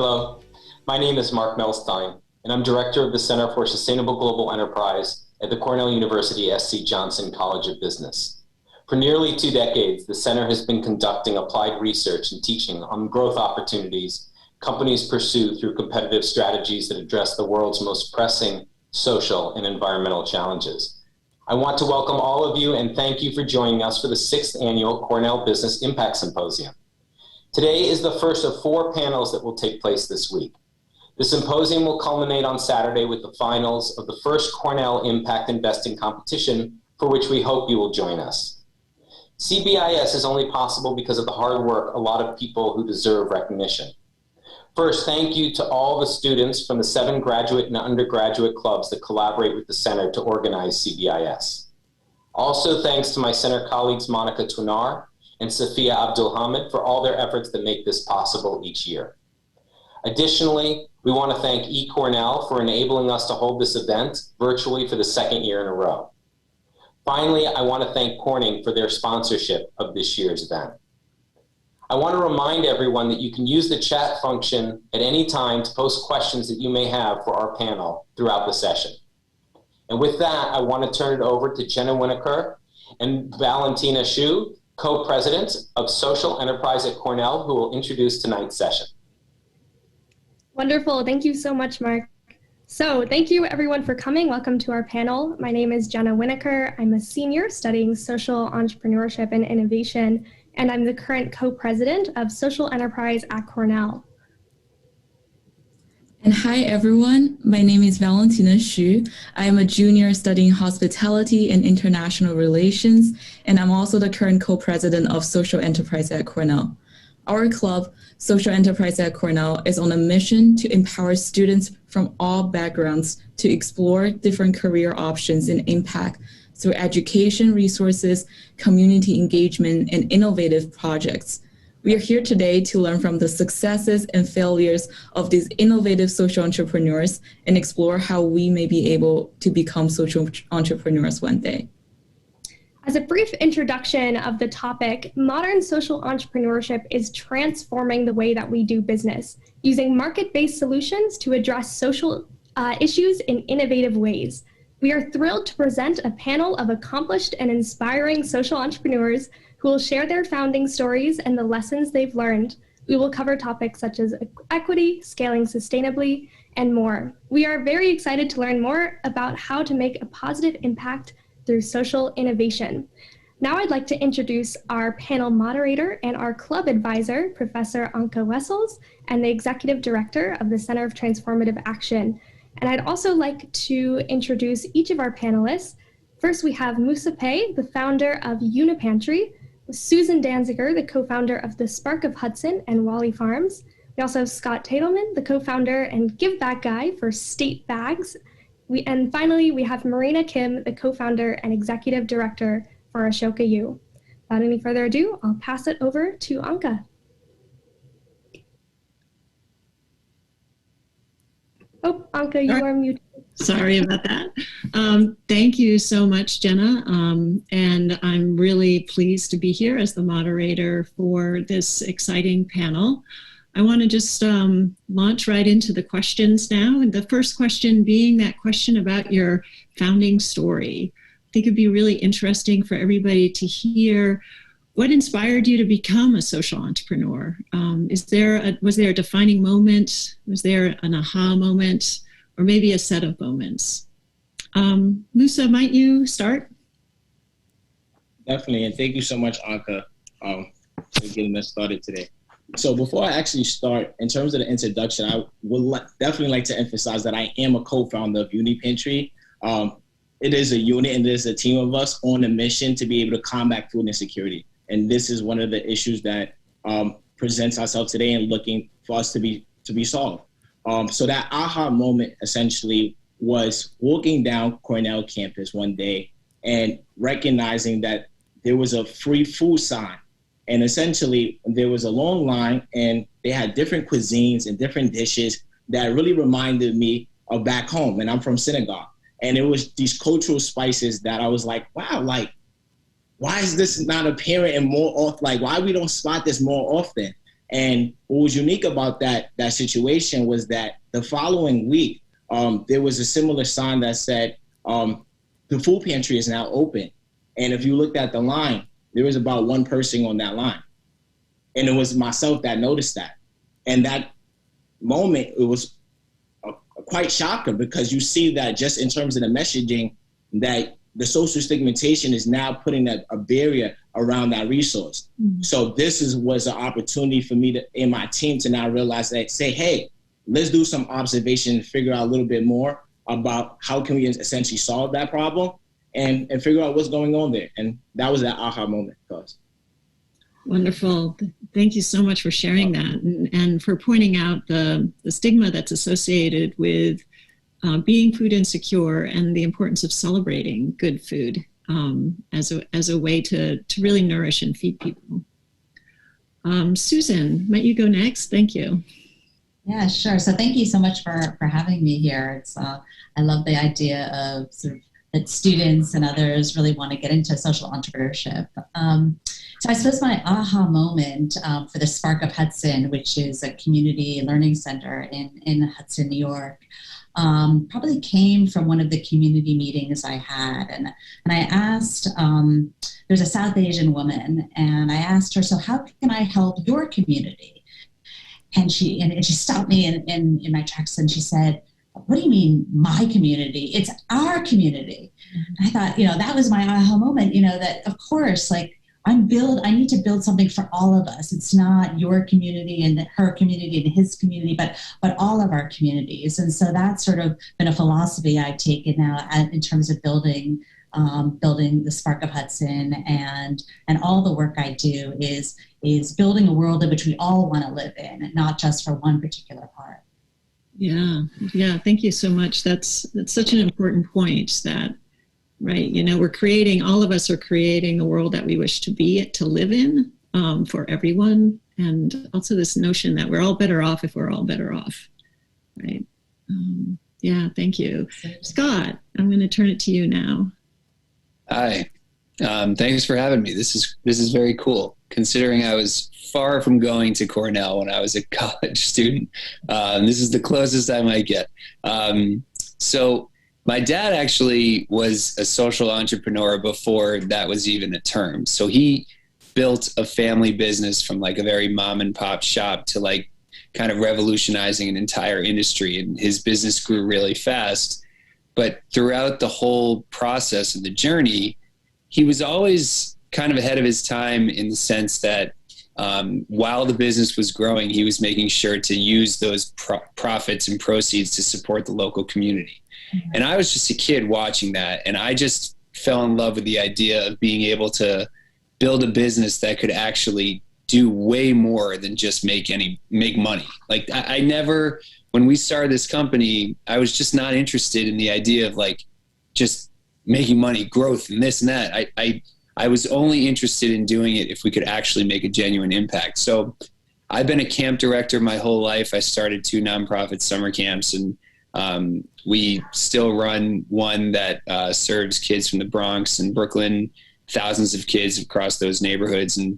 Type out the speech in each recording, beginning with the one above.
Hello, my name is Mark Melstein, and I'm Director of the Center for Sustainable Global Enterprise at the Cornell University S.C. Johnson College of Business. For nearly 2 decades, the center has been conducting applied research and teaching on growth opportunities companies pursue through competitive strategies that address the world's most pressing social and environmental challenges. I want to welcome all of you and thank you for joining us for the 6th Annual Cornell Business Impact Symposium. Today is the first of 4 panels that will take place this week. The symposium will culminate on Saturday with the finals of the first Cornell Impact Investing competition, for which we hope you will join us. CBIS is only possible because of the hard work of a lot of people who deserve recognition. First, thank you to all the students from the 7 graduate and undergraduate clubs that collaborate with the center to organize CBIS. Also, thanks to my center colleagues Monica Tunar and Sophia Abdulhamid for all their efforts that make this possible each year. Additionally, we want to thank eCornell for enabling us to hold this event virtually for the 2nd year in a row. Finally, I want to thank Corning for their sponsorship of this year's event. I want to remind everyone that you can use the chat function at any time to post questions that you may have for our panel throughout the session. And with that, I want to turn it over to Jenna Winokur and Valentina Shu, co-presidents of Social Enterprise at Cornell, who will introduce tonight's session. Wonderful. Thank you so much, Mark. So thank you everyone for coming. Welcome to our panel. My name is Jenna Winokur. I'm a senior studying social entrepreneurship and innovation, and I'm the current co-president of Social Enterprise at Cornell. And hi everyone, my name is Valentina Xu. I am a junior studying hospitality and international relations, and I'm also the current co-president of Social Enterprise at Cornell. Our club, Social Enterprise at Cornell, is on a mission to empower students from all backgrounds to explore different career options and impact through education resources, community engagement, and innovative projects. We are here today to learn from the successes and failures of these innovative social entrepreneurs and explore how we may be able to become social entrepreneurs one day. As a brief introduction of the topic, modern social entrepreneurship is transforming the way that we do business, using market-based solutions to address social issues in innovative ways. We are thrilled to present a panel of accomplished and inspiring social entrepreneurs who will share their founding stories and the lessons they've learned. We will cover topics such as equity, scaling sustainably, and more. We are very excited to learn more about how to make a positive impact through social innovation. Now I'd like to introduce our panel moderator and our club advisor, Professor Anka Wessels, and the executive director of the Center of Transformative Action. And I'd also like to introduce each of our panelists. First, we have Musa Pei, the founder of Unipantry, Susan Danziger, the co-founder of the Spark of Hudson and Wally Farms. We also have Scott Tatelman, the co-founder and give back guy for State Bags. And finally, we have Marina Kim, the co-founder and executive director for Ashoka U. Without any further ado, I'll pass it over to Anka. Oh, Anka, you are muted. Sorry about that. Thank you so much, Jenna. And I'm really pleased to be here as the moderator for this exciting panel. I want to just launch right into the questions now. And the first question being that question about your founding story. I think it'd be really interesting for everybody to hear what inspired you to become a social entrepreneur. Was there a defining moment? Was there an aha moment? Or maybe a set of moments? Musa, might you start? Definitely, and thank you so much, Anka, for getting us started today. So before I actually start, in terms of the introduction, I would definitely like to emphasize that I am a co-founder of Unipantry. It is a unit and it is a team of us on a mission to be able to combat food insecurity. And this is one of the issues that presents ourselves today and looking for us to be solved. So that aha moment essentially was walking down Cornell campus one day and recognizing that there was a free food sign. And essentially there was a long line and they had different cuisines and different dishes that really reminded me of back home. And I'm from Senegal. And it was these cultural spices that I was like, wow, like, why is this not apparent and more often? Like, why we don't spot this more often? And what was unique about that situation was that the following week, there was a similar sign that said, the food pantry is now open. And if you looked at the line, there was about one person on that line. And it was myself that noticed that. And that moment, it was quite shocking, because you see that just in terms of the messaging, that the social stigmatization is now putting a barrier around that resource. Mm-hmm. So this was an opportunity for me and my team to now realize that, say, hey, let's do some observation and figure out a little bit more about how can we essentially solve that problem and figure out what's going on there. And that was that aha moment for us. Wonderful. Thank you so much for sharing that and for pointing out the stigma that's associated with being food insecure and the importance of celebrating good food as a way to really nourish and feed people. Susan, might you go next? Thank you. Yeah, sure. So thank you so much for having me here. It's I love the idea of sort of that students and others really want to get into social entrepreneurship. So I suppose my aha moment for the Spark of Hudson, which is a community learning center in Hudson, New York, probably came from one of the community meetings I had. And I asked, there's a South Asian woman, and I asked her, so how can I help your community? And she stopped me in my tracks, and she said, what do you mean my community? It's our community. And I thought, that was my aha moment, that of course, like I need to build something for all of us. It's not your community and her community and his community, but all of our communities. And so that's sort of been a philosophy I've taken now in terms of building the Spark of Hudson, and all the work I do is building a world in which we all want to live in, not just for one particular part. Yeah. Thank you so much. That's such an important point that, right, all of us are creating the world that we wish to live in for everyone. And also this notion that we're all better off if we're all better off, right? Yeah, thank you. Scott, I'm going to turn it to you now. Hi. Thanks for having me. This is very cool, considering I was far from going to Cornell when I was a college student. This is the closest I might get. So my dad actually was a social entrepreneur before that was even a term. So he built a family business from like a very mom and pop shop to like kind of revolutionizing an entire industry. And his business grew really fast. But throughout the whole process of the journey, he was always kind of ahead of his time in the sense that while the business was growing, he was making sure to use those profits and proceeds to support the local community. Mm-hmm. And I was just a kid watching that, and I just fell in love with the idea of being able to build a business that could actually do way more than just make money. Like I never, when we started this company, I was just not interested in the idea of like just making money, growth, and this and that. I was only interested in doing it if we could actually make a genuine impact. So I've been a camp director my whole life. I started 2 nonprofit summer camps, and we still run one that serves kids from the Bronx and Brooklyn, thousands of kids across those neighborhoods. And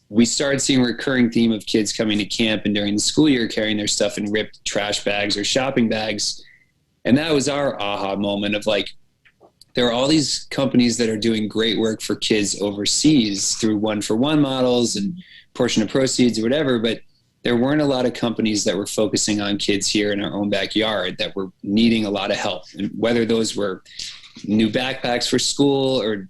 we started seeing a recurring theme of kids coming to camp and during the school year carrying their stuff in ripped trash bags or shopping bags. And that was our aha moment of like, there are all these companies that are doing great work for kids overseas through 1-for-1 models and portion of proceeds or whatever, but there weren't a lot of companies that were focusing on kids here in our own backyard that were needing a lot of help. And whether those were new backpacks for school or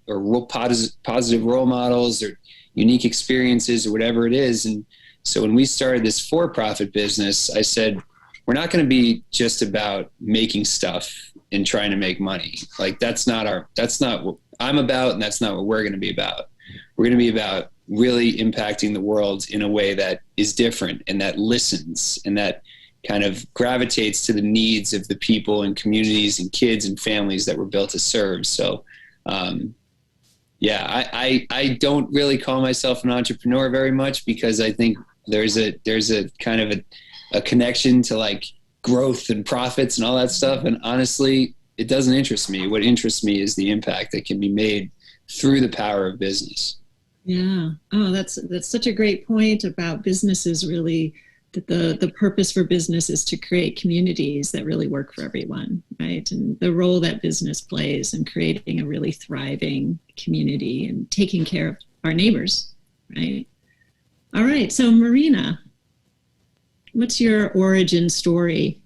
positive role models or unique experiences or whatever it is. And so when we started this for-profit business, I said, we're not going to be just about making stuff and trying to make money. Like that's not what I'm about, and that's not what we're going to be about. We're going to be about really impacting the world in a way that is different and that listens and that kind of gravitates to the needs of the people and communities and kids and families that we're built to serve. So, I don't really call myself an entrepreneur very much because I think there's a kind of a connection to like growth and profits and all that stuff. And honestly, it doesn't interest me. What interests me is the impact that can be made through the power of business. Yeah. Oh, that's such a great point about businesses really, that the purpose for business is to create communities that really work for everyone, right? And the role that business plays in creating a really thriving community and taking care of our neighbors, right? All right. So Marina, what's your origin story?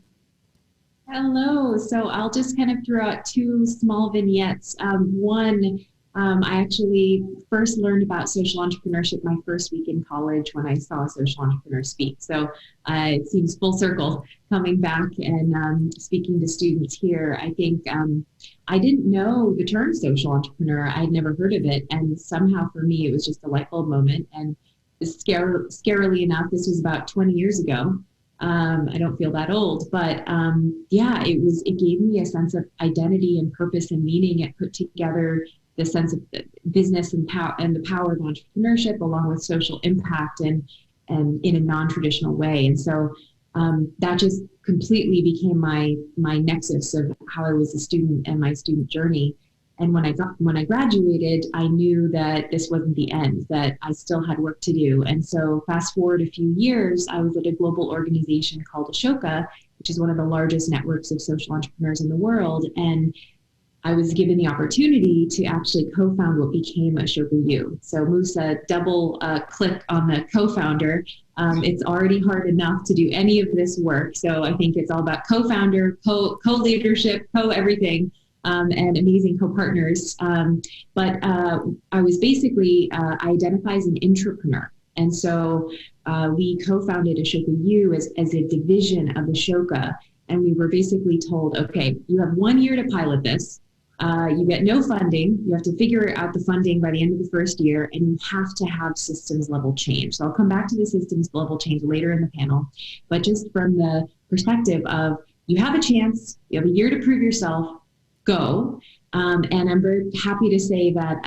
Hello. So I'll just kind of throw out two small vignettes. One, I actually first learned about social entrepreneurship my first week in college when I saw a social entrepreneur speak. So it seems full circle coming back and speaking to students here. I think I didn't know the term social entrepreneur. I'd never heard of it. And somehow for me, it was just a light bulb moment. And scarily enough, this was about 20 years ago. I don't feel that old, but yeah, it gave me a sense of identity and purpose and meaning. It put together the sense of business and the power of entrepreneurship along with social impact and in a non-traditional way. And so that just completely became my nexus of how I was a student and my student journey. And when I graduated, I knew that this wasn't the end, that I still had work to do. And so fast forward a few years, I was at a global organization called Ashoka, which is one of the largest networks of social entrepreneurs in the world. And I was given the opportunity to actually co-found what became Ashoka U. So Musa, double click on the co-founder. It's already hard enough to do any of this work. So I think it's all about co-founder, co-leadership, co-everything. And amazing co-partners. But I was basically identified as an entrepreneur. And so we co-founded Ashoka U as a division of Ashoka. And we were basically told, okay, you have 1 year to pilot this. You get no funding. You have to figure out the funding by the end of the first year, and you have to have systems level change. So I'll come back to the systems level change later in the panel. But just from the perspective of you have a chance, you have a year to prove yourself, go. And I'm very happy to say that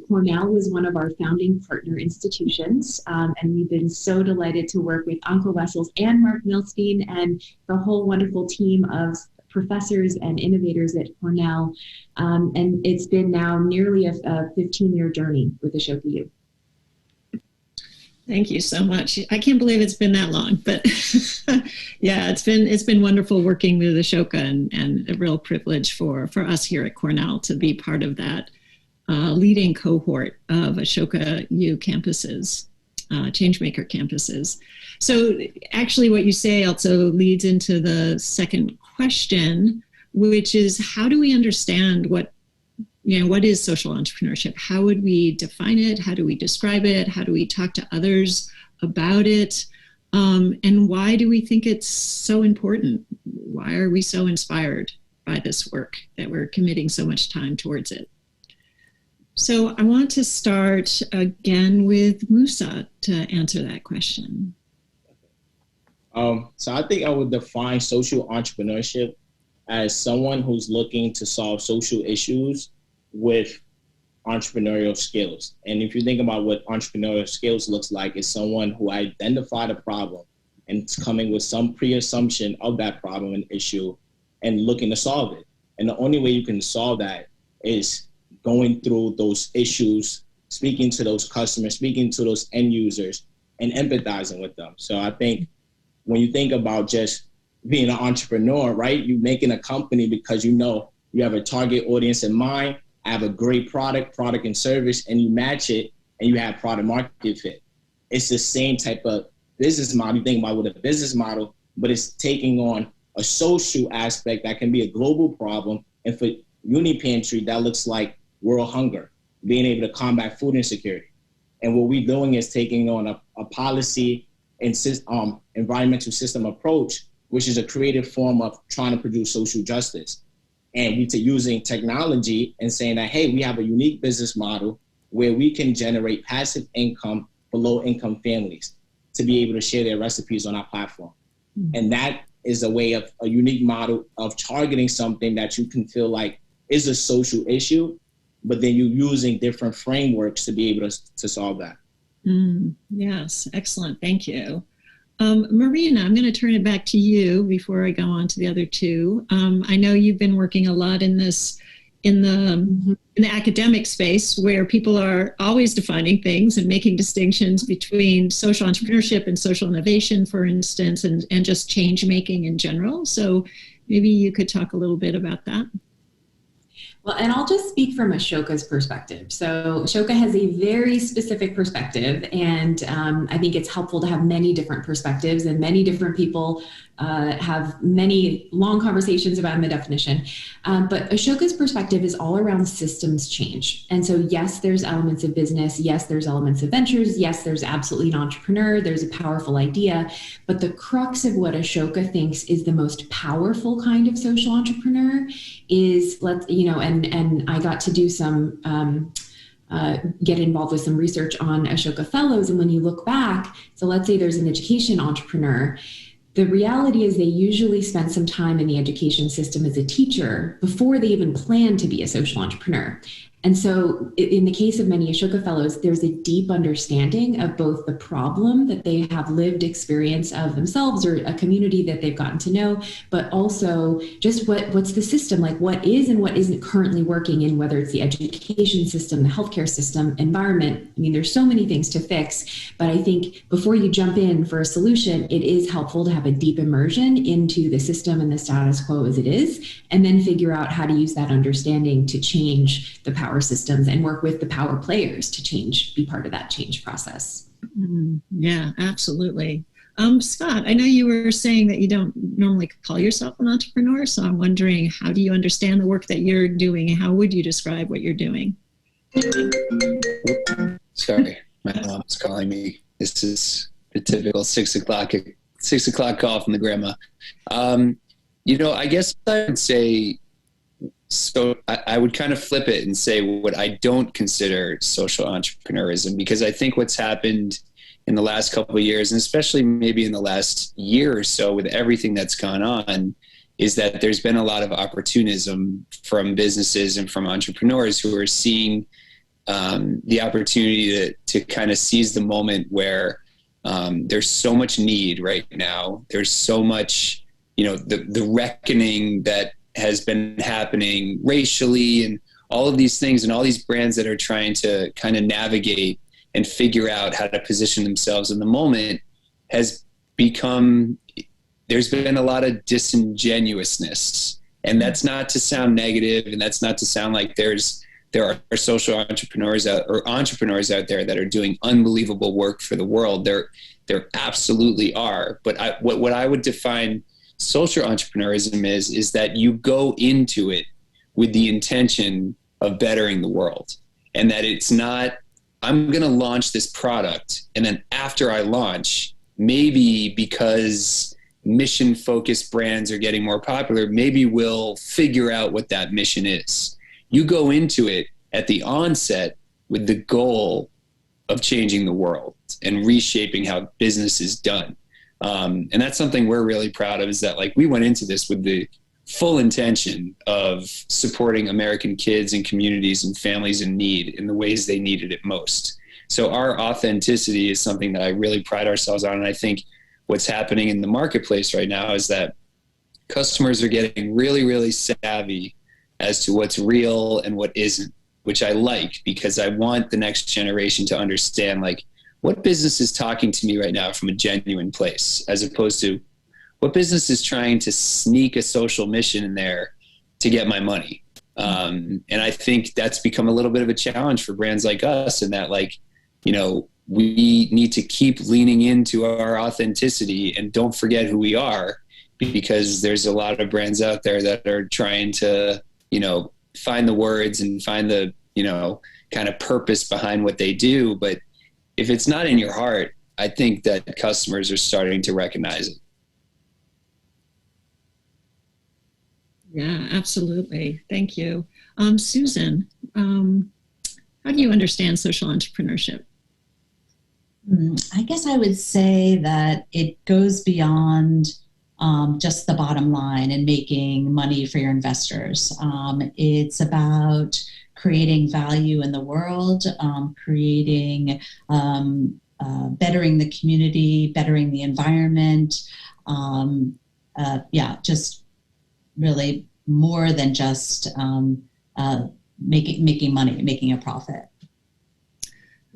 Cornell was one of our founding partner institutions. And we've been so delighted to work with Anko Wessels and Mark Milstein and the whole wonderful team of professors and innovators at Cornell. And it's been now nearly a 15-year journey with Ashoka U. Thank you so much. I can't believe it's been that long, but yeah, it's been wonderful working with Ashoka and a real privilege for us here at Cornell to be part of that leading cohort of Ashoka U campuses, Changemaker campuses. So actually what you say also leads into the second question, which is how do we understand what is social entrepreneurship? How would we define it? How do we describe it? How do we talk to others about it? And why do we think it's so important? Why are we so inspired by this work that we're committing so much time towards it? So I want to start again with Musa to answer that question. So I think I would define social entrepreneurship as someone who's looking to solve social issues with entrepreneurial skills. And if you think about what entrepreneurial skills looks like, it's someone who identified a problem and it's coming with some pre-assumption of that problem and issue and looking to solve it. And the only way you can solve that is going through those issues, speaking to those customers, speaking to those end users, and empathizing with them. So I think when you think about just being an entrepreneur, right, you're making a company because you know you have a target audience in mind, have a great product and service, and you match it and you have product market fit. It's the same type of business model. You think about with a business model, but it's taking on a social aspect that can be a global problem. And for Unipantry, that looks like world hunger, being able to combat food insecurity. And what we're doing is taking on a policy and environmental system approach, which is a creative form of trying to produce social justice. And we're using technology and saying that, hey, we have a unique business model where we can generate passive income for low-income families to be able to share their recipes on our platform. Mm-hmm. And that is a way of a unique model of targeting something that you can feel like is a social issue, but then you're using different frameworks to be able to solve that. Yes, excellent. Thank you. Marina, I'm going to turn it back to you before I go on to the other two. I know you've been working a lot in this in the academic space where people are always defining things and making distinctions between social entrepreneurship and social innovation, for instance, and just change making in general. So maybe you could talk a little bit about that. Well, and I'll just speak from Ashoka's perspective. So Ashoka has a very specific perspective, and I think it's helpful to have many different perspectives, and many different people have many long conversations about the definition. But Ashoka's perspective is all around systems change. And so yes, there's elements of business. Yes, there's elements of ventures. Yes, there's absolutely an entrepreneur. There's a powerful idea. But the crux of what Ashoka thinks is the most powerful kind of social entrepreneur is, and I got to do some get involved with some research on Ashoka Fellows. And when you look back, so let's say there's an education entrepreneur, the reality is they usually spend some time in the education system as a teacher before they even plan to be a social entrepreneur. And so in the case of many Ashoka Fellows, there's a deep understanding of both the problem that they have lived experience of themselves or a community that they've gotten to know, but also just what's the system, like what is and what isn't currently working in, whether it's the education system, the healthcare system, environment. I mean, there's so many things to fix, but I think before you jump in for a solution, it is helpful to have a deep immersion into the system and the status quo as it is, and then figure out how to use that understanding to change the power systems and work with the power players to be part of that change process. Yeah, absolutely. Scott, I know you were saying that you don't normally call yourself an entrepreneur, so I'm wondering, how do you understand the work that you're doing, and how would you describe what you're doing? Sorry, my mom's calling me. This is the typical 6 o'clock call from the grandma. I guess I would say, so I would kind of flip it and say what I don't consider social entrepreneurism, because I think what's happened in the last couple of years, and especially maybe in the last year or so with everything that's gone on, is that there's been a lot of opportunism from businesses and from entrepreneurs who are seeing the opportunity to kind of seize the moment where there's so much need right now. There's so much, the reckoning that has been happening racially and all of these things, and all these brands that are trying to kind of navigate and figure out how to position themselves in the moment has become, there's been a lot of disingenuousness. And that's not to sound negative, and that's not to sound like there are social entrepreneurs out there that are doing unbelievable work for the world. There absolutely are. But what I would define social entrepreneurism is that you go into it with the intention of bettering the world, and that it's not, I'm going to launch this product, and then after I launch, maybe because mission focused brands are getting more popular, maybe we'll figure out what that mission is. You go into it at the onset with the goal of changing the world and reshaping how business is done. And that's something we're really proud of, is that we went into this with the full intention of supporting American kids and communities and families in need in the ways they needed it most. So our authenticity is something that I really pride ourselves on. And I think what's happening in the marketplace right now is that customers are getting really, really savvy as to what's real and what isn't, which I like, because I want the next generation to understand, what business is talking to me right now from a genuine place, as opposed to what business is trying to sneak a social mission in there to get my money. And I think that's become a little bit of a challenge for brands like us, in that, we need to keep leaning into our authenticity and don't forget who we are, because there's a lot of brands out there that are trying to, find the words and find the, kind of purpose behind what they do. But if it's not in your heart, I think that customers are starting to recognize it. Yeah, absolutely. Thank you. Susan, how do you understand social entrepreneurship? I guess I would say that it goes beyond just the bottom line and making money for your investors. It's about creating value in the world, bettering the community, bettering the environment. Just really more than just making money, making a profit.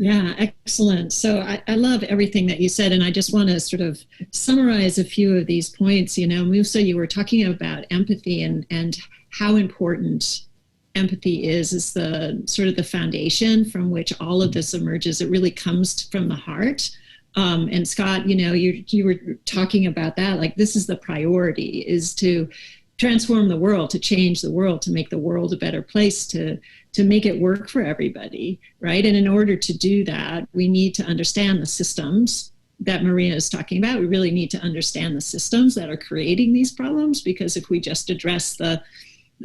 Yeah, excellent. So I love everything that you said, and I just want to sort of summarize a few of these points. Musa, you were talking about empathy and how important empathy is the sort of the foundation from which all of this emerges. It really comes from the heart. And Scott, you were talking about that, like this is the priority, is to transform the world, to change the world, to make the world a better place, to make it work for everybody, right? And in order to do that, we need to understand the systems that Marina is talking about. We really need to understand the systems that are creating these problems, because if we just address the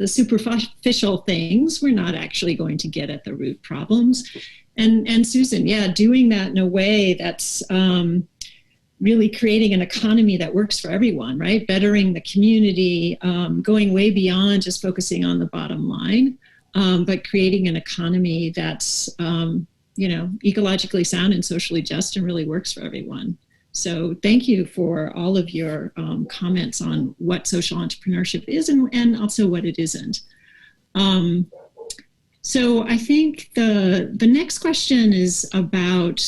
superficial things, we're not actually going to get at the root problems. And Susan, yeah, doing that in a way that's really creating an economy that works for everyone, right? Bettering the community, going way beyond just focusing on the bottom line, but creating an economy that's, ecologically sound and socially just and really works for everyone. So thank you for all of your comments on what social entrepreneurship is and also what it isn't. So I think the next question is about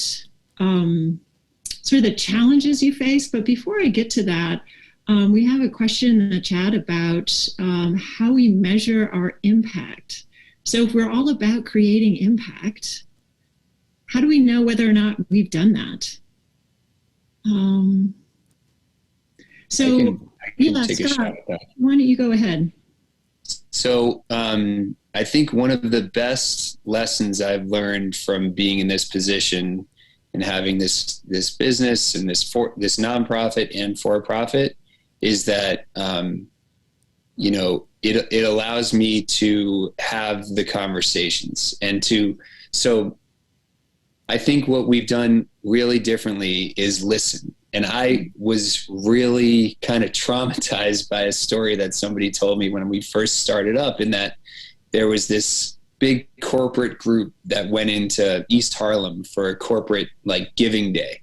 sort of the challenges you face. But before I get to that, we have a question in the chat about how we measure our impact. So if we're all about creating impact, how do we know whether or not we've done that? I can take Scott, a shot at that. Why don't you go ahead? So I think one of the best lessons I've learned from being in this position and having this business and this nonprofit and for-profit is that, it allows me to have the conversations so I think what we've done really differently is listen. And I was really kind of traumatized by a story that somebody told me when we first started up, in that there was this big corporate group that went into East Harlem for a corporate giving day.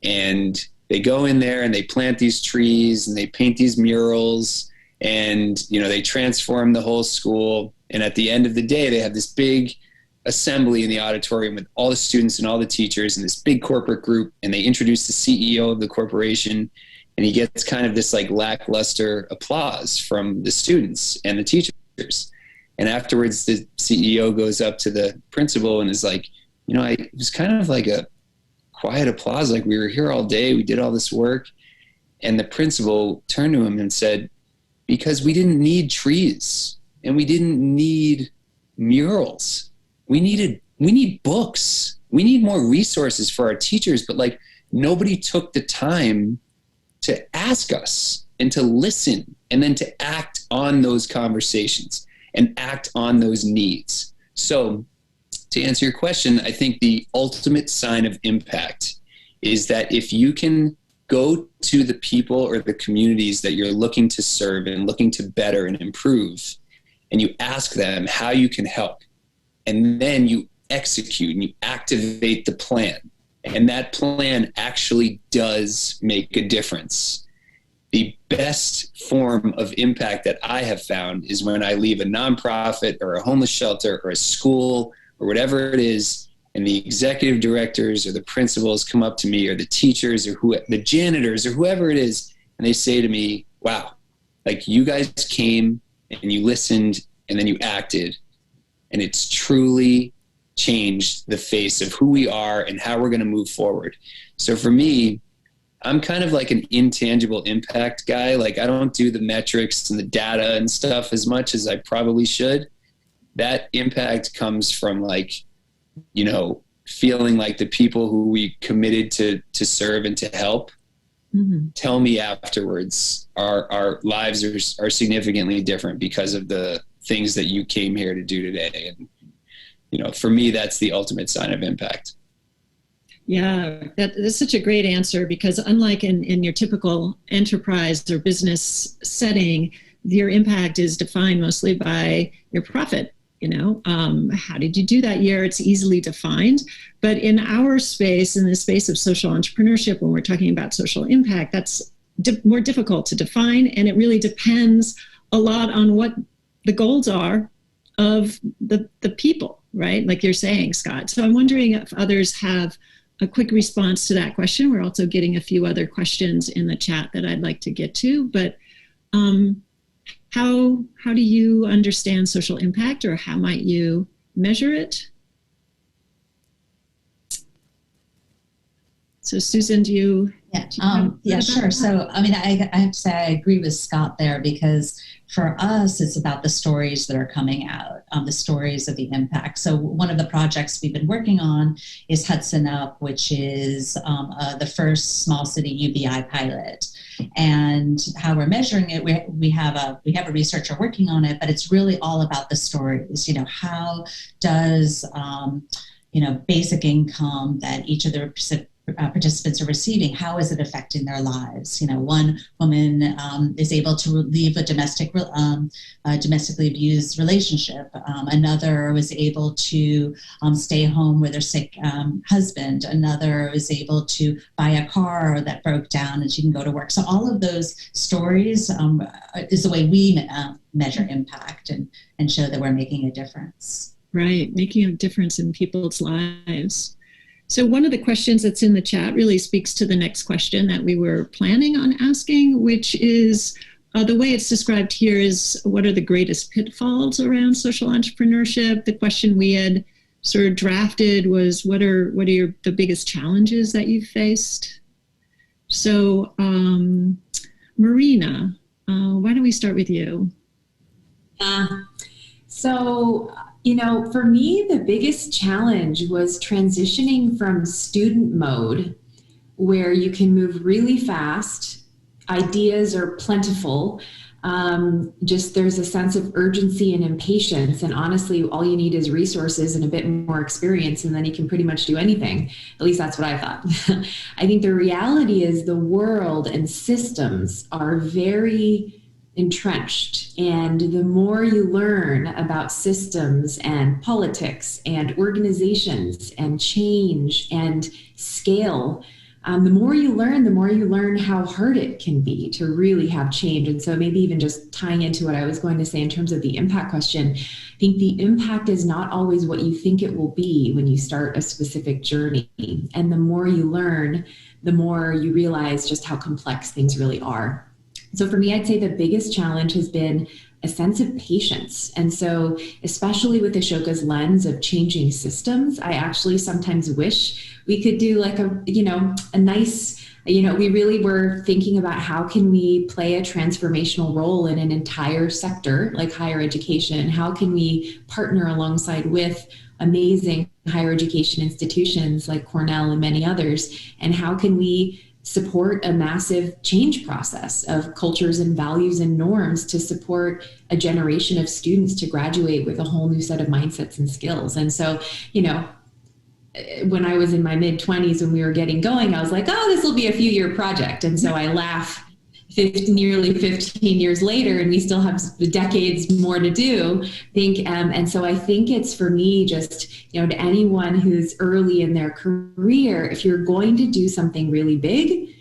And they go in there and they plant these trees and they paint these murals and, they transform the whole school. And at the end of the day, they have this big assembly in the auditorium with all the students and all the teachers and this big corporate group. And they introduce the CEO of the corporation, and he gets kind of this lackluster applause from the students and the teachers. And afterwards, the CEO goes up to the principal and is like, it was kind of like a quiet applause. Like, we were here all day. We did all this work. And the principal turned to him and said, because we didn't need trees and we didn't need murals. We need books. We need more resources for our teachers. But nobody took the time to ask us and to listen and then to act on those conversations and act on those needs. So to answer your question, I think the ultimate sign of impact is that if you can go to the people or the communities that you're looking to serve and looking to better and improve, and you ask them how you can help, and then you execute and you activate the plan, and that plan actually does make a difference. The best form of impact that I have found is when I leave a nonprofit or a homeless shelter or a school or whatever it is, and the executive directors or the principals come up to me, or the teachers or the janitors or whoever it is, and they say to me, wow, you guys came and you listened and then you acted, and it's truly changed the face of who we are and how we're going to move forward. So for me, I'm kind of like an intangible impact guy. I don't do the metrics and the data and stuff as much as I probably should. That impact comes from feeling like the people who we committed to serve and to help tell me afterwards our lives are significantly different because of the things that you came here to do today. And, for me, that's the ultimate sign of impact. Yeah, that's such a great answer, because unlike in your typical enterprise or business setting, your impact is defined mostly by your profit. How did you do that year? It's easily defined. But in our space, in the space of social entrepreneurship, when we're talking about social impact, that's more difficult to define. And it really depends a lot on what the goals are of the people, right? Like you're saying, Scott. So I'm wondering if others have a quick response to that question. We're also getting a few other questions in the chat that I'd like to get to, but how do you understand social impact, or how might you measure it? So Susan, do you? Yeah, sure. So, I mean, I have to say I agree with Scott there, because for us, it's about the stories that are coming out, the stories of the impact. So one of the projects we've been working on is Hudson Up, which is the first small city UBI pilot. And how we're measuring it, we have a researcher working on it, but it's really all about the stories. You know, how does basic income that each of the participants are receiving, how is it affecting their lives? You know, one woman is able to leave a domestically abused relationship. Another was able to stay home with her sick husband. Another was able to buy a car that broke down and she can go to work. So all of those stories is the way we measure impact and show that we're making a difference. Right, making a difference in people's lives. So one of the questions that's in the chat really speaks to the next question that we were planning on asking, which is the way it's described here is, what are the greatest pitfalls around social entrepreneurship? The question we had sort of drafted was, what are the biggest challenges that you've faced? So Marina, why don't we start with you? For me, the biggest challenge was transitioning from student mode, where you can move really fast, ideas are plentiful, there's a sense of urgency and impatience, and honestly, all you need is resources and a bit more experience, and then you can pretty much do anything. At least that's what I thought. I think the reality is the world and systems are very entrenched, and the more you learn about systems and politics and organizations and change and scale, the more you learn how hard it can be to really have change. And so maybe even just tying into what I was going to say in terms of the impact question, I think the impact is not always what you think it will be when you start a specific journey. And the more you learn, the more you realize just how complex things really are. So for me, I'd say the biggest challenge has been a sense of patience. And so especially with Ashoka's lens of changing systems, I actually sometimes wish we could do like a nice, we really were thinking about how can we play a transformational role in an entire sector like higher education? How can we partner alongside with amazing higher education institutions like Cornell and many others? And how can we support a massive change process of cultures and values and norms to support a generation of students to graduate with a whole new set of mindsets and skills? And so, when I was in my mid-20s, when we were getting going, I was like, oh, this will be a few-year project. And so I laugh nearly 15 years later, and we still have decades more to do. And so I think it's, for me, just, to anyone who's early in their career, if you're going to do something really big,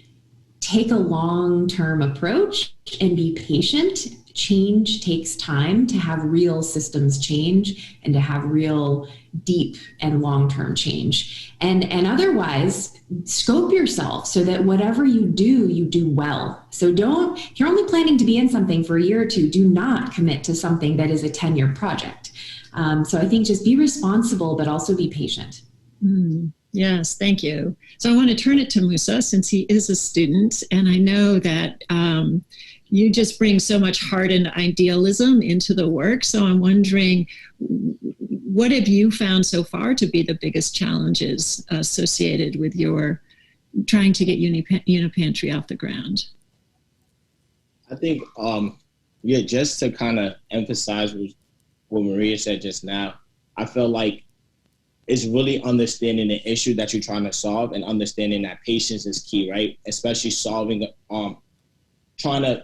take a long-term approach and be patient. Change takes time to have real systems change and to have real deep and long-term change. And otherwise, scope yourself so that whatever you do well. So if you're only planning to be in something for a year or two, do not commit to something that is a 10-year project. So I think just be responsible, but also be patient. Yes, thank you. So I want to turn it to Musa, since he is a student, and I know that you just bring so much heart and idealism into the work. So I'm wondering, what have you found so far to be the biggest challenges associated with your trying to get Unipantry off the ground? I think, just to kind of emphasize what Maria said just now, I feel like it's really understanding the issue that you're trying to solve and understanding that patience is key, right? Especially solving, trying to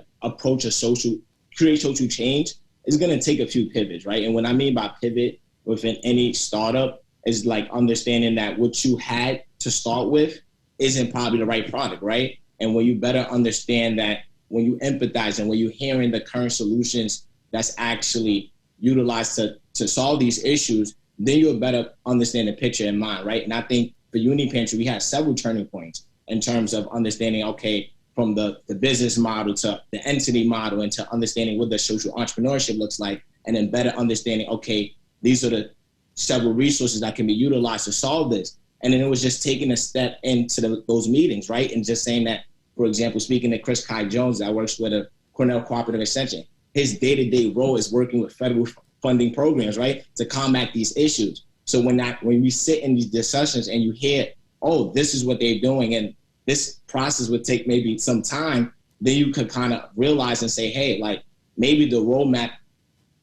create social change is going to take a few pivots, right? And what I mean by pivot within any startup is like understanding that what you had to start with isn't probably the right product, right? And when you better understand that, when you empathize and when you're hearing the current solutions that's actually utilized to to solve these issues, then you'll better understand the picture in mind, right? And I think for Uni Pantry, we had several turning points in terms of understanding, okay, from the business model to the entity model, and to understanding what the social entrepreneurship looks like, and then better understanding, okay, these are the several resources that can be utilized to solve this. And then it was just taking a step into those meetings, right? And just saying that, for example, speaking to Chris Kai Jones that works with a Cornell Cooperative Extension, his day-to-day role is working with federal funding programs, right, to combat these issues. So when we sit in these discussions and you hear, oh, this is what they're doing, and this process would take maybe some time, then you could kind of realize and say, hey, like, maybe the roadmap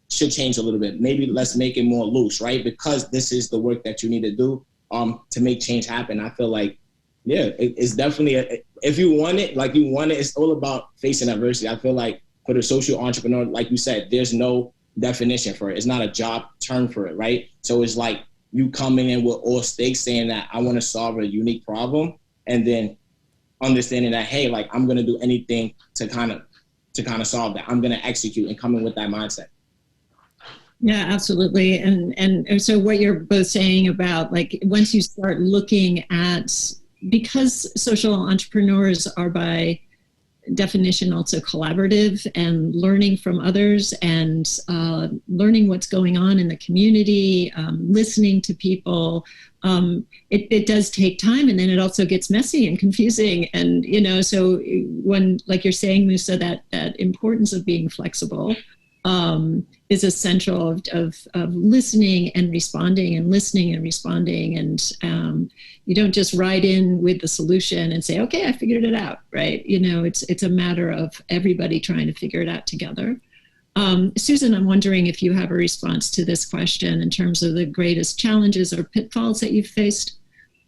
should change a little bit. Maybe let's make it more loose, right? Because this is the work that you need to do to make change happen. I feel like, yeah, it's definitely, if you want it, like you want it, it's all about facing adversity. I feel like for the social entrepreneur, like you said, there's no definition for it. It's not a job term for it, right? So it's like you coming in with all stakes saying that I want to solve a unique problem, and then understanding that, hey, like, I'm going to do anything to kind of solve that. I'm going to execute, and come in with that mindset. Yeah, absolutely. And so what you're both saying about, like, once you start looking at, because social entrepreneurs are by definition also collaborative and learning from others, and learning what's going on in the community, listening to people, it does take time, and then it also gets messy and confusing. And, you know, so when, like you're saying, Musa, that importance of being flexible is essential, of listening and responding, and listening and responding. And you don't just ride in with the solution and say, okay, I figured it out, right? You know, it's a matter of everybody trying to figure it out together. Susan, I'm wondering if you have a response to this question in terms of the greatest challenges or pitfalls that you've faced.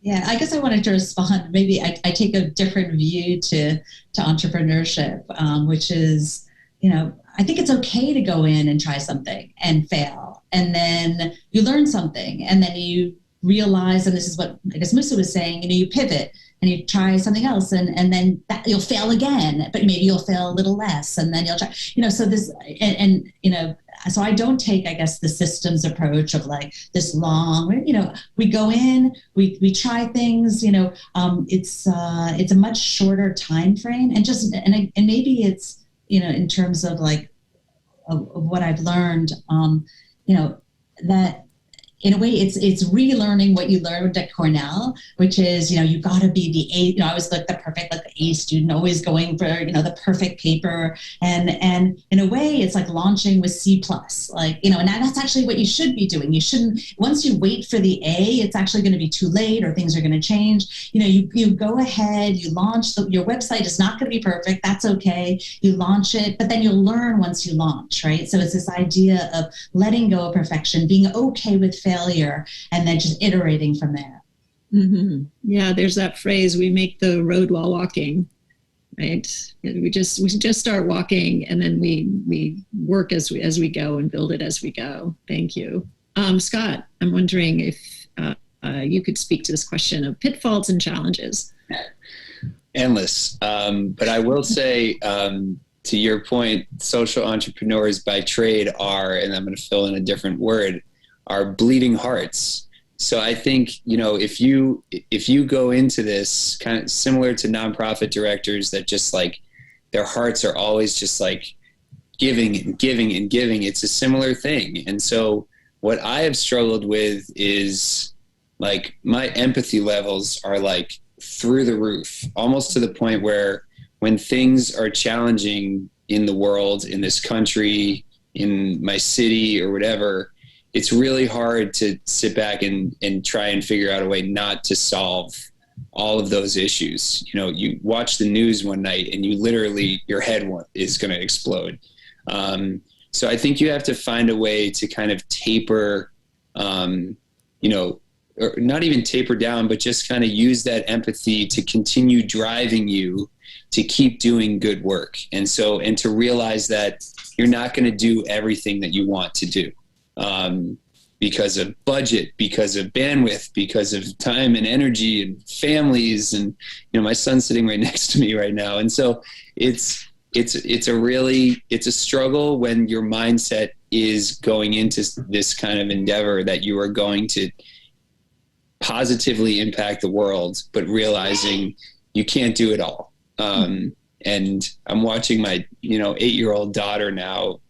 Yeah, I guess I wanted to respond. Maybe I take a different view to entrepreneurship, which is, you know, I think it's okay to go in and try something and fail, and then you learn something, and then you realize, and this is what I guess Musa was saying, you know, you pivot and you try something else, and then you'll fail again, but maybe you'll fail a little less, and then you'll try, you know, so this, and you know, so I don't take, I guess, the systems approach of like this long, you know, we go in, we try things, you know, it's a much shorter time frame, and just, and maybe it's, you know, in terms of like of what I've learned, you know, that in a way it's relearning what you learned at Cornell, which is, you know, you got to be the A, you know, I was like the perfect, like the A student, always going for, you know, the perfect paper. And in a way it's like launching with C+, like, you know, and that's actually what you should be doing. You shouldn't, once you wait for the A, it's actually going to be too late, or things are going to change. You know, you go ahead, you launch, your website is not going to be perfect. That's okay. You launch it, but then you'll learn once you launch, right? So it's this idea of letting go of perfection, being okay with failure, and then just iterating from there. Mm-hmm. Yeah, there's that phrase, we make the road while walking, right? We just start walking, and then we work as we go, and build it as we go. Thank you. Scott, I'm wondering if you could speak to this question of pitfalls and challenges. Endless. But I will say, to your point, social entrepreneurs by trade are, and I'm going to fill in a different word, are bleeding hearts. So I think, you know, if you go into this kind of similar to nonprofit directors that just like their hearts are always just like giving and giving and giving, it's a similar thing. And so what I have struggled with is like my empathy levels are like through the roof, almost to the point where when things are challenging in the world, in this country, in my city or whatever, it's really hard to sit back and try and figure out a way not to solve all of those issues. You know, you watch the news one night and you literally, your head is going to explode. So I think you have to find a way to kind of taper, you know, or not even taper down, but just kind of use that empathy to continue driving you to keep doing good work. And to realize that you're not going to do everything that you want to do. Because of budget, because of bandwidth, because of time and energy and families. And, you know, my son's sitting right next to me right now. And so it's a struggle when your mindset is going into this kind of endeavor that you are going to positively impact the world, but realizing you can't do it all. And I'm watching my, 8-year-old daughter now